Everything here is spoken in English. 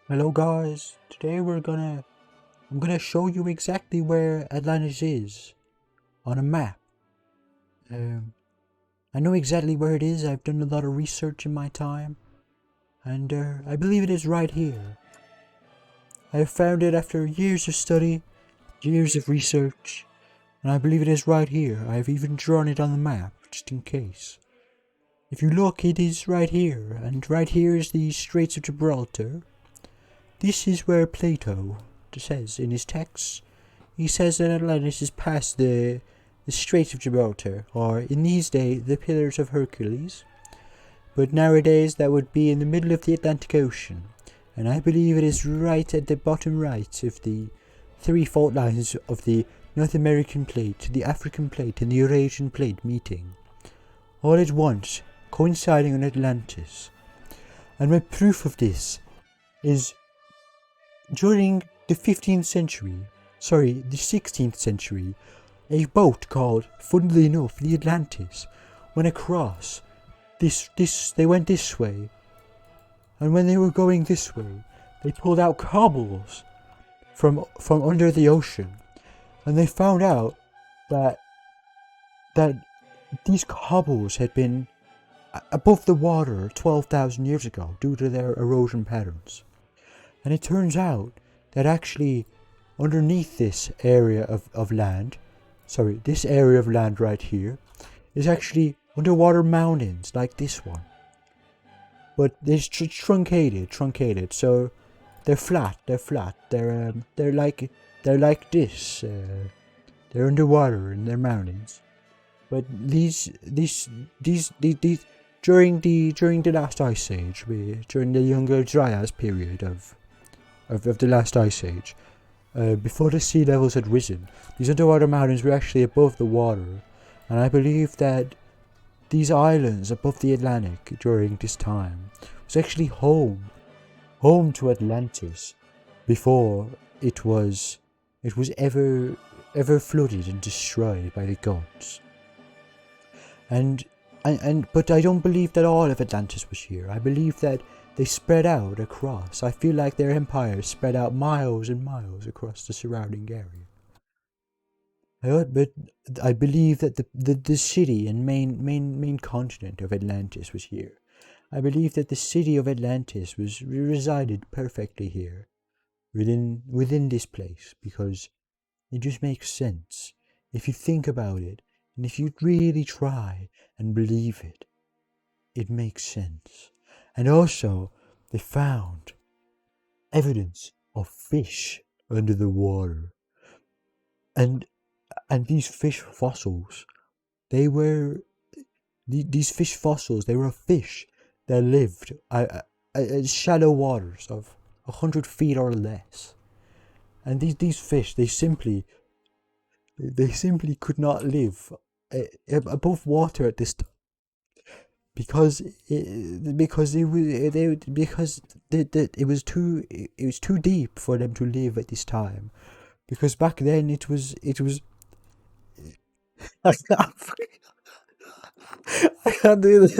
Hello guys, today I'm gonna show you exactly where Atlantis is on a map. Um, I know exactly where it is. I've done a lot of research in my time, and I believe it is right here. I have found it after years of study, years of research, and I believe it is right here. I have even drawn it on the map, just in case. If you look, it is right here, and right here is the Straits of Gibraltar. This is where Plato says in his texts. He says that Atlantis is past the Strait of Gibraltar, or in these days the Pillars of Hercules. But nowadays that would be in the middle of the Atlantic Ocean, and I believe it is right at the bottom right of the three fault lines of the North American plate, the African plate, and the Eurasian plate meeting, all at once, coinciding on Atlantis. And my proof of this is during the 15th century, the 16th century, a boat called, funnily enough, the Atlantis, went across. They went this way, and when they were going this way, they pulled out cobbles from under the ocean, and they found out that these cobbles had been above the water 12,000 years ago due to their erosion patterns. And it turns out that actually underneath this area of land, this area of land right here, is actually underwater mountains like this one. But they're truncated, so they're flat, they're like this, they're underwater and they're mountains. But these during the last ice age, during the Younger Dryas period of the last ice age, before the sea levels had risen, these underwater mountains were actually above the water, and I believe that these islands above the Atlantic during this time was actually home to Atlantis before it was ever flooded and destroyed by the gods. But I don't believe that all of Atlantis was here. I believe that they spread out across. I feel like their empire spread out miles and miles across the surrounding area. But I believe that the city and main continent of Atlantis was here. I believe that the city of Atlantis resided perfectly here, within this place, because it just makes sense if you think about it, and if you really try and believe it. It makes sense. And also, they found evidence of fish under the water. And these fish fossils, they were a fish that lived at shallow waters of 100 feet or less. And these fish, they simply could not live above water at this time, because it was too deep for them to live at this time, because back then it was I can't do this.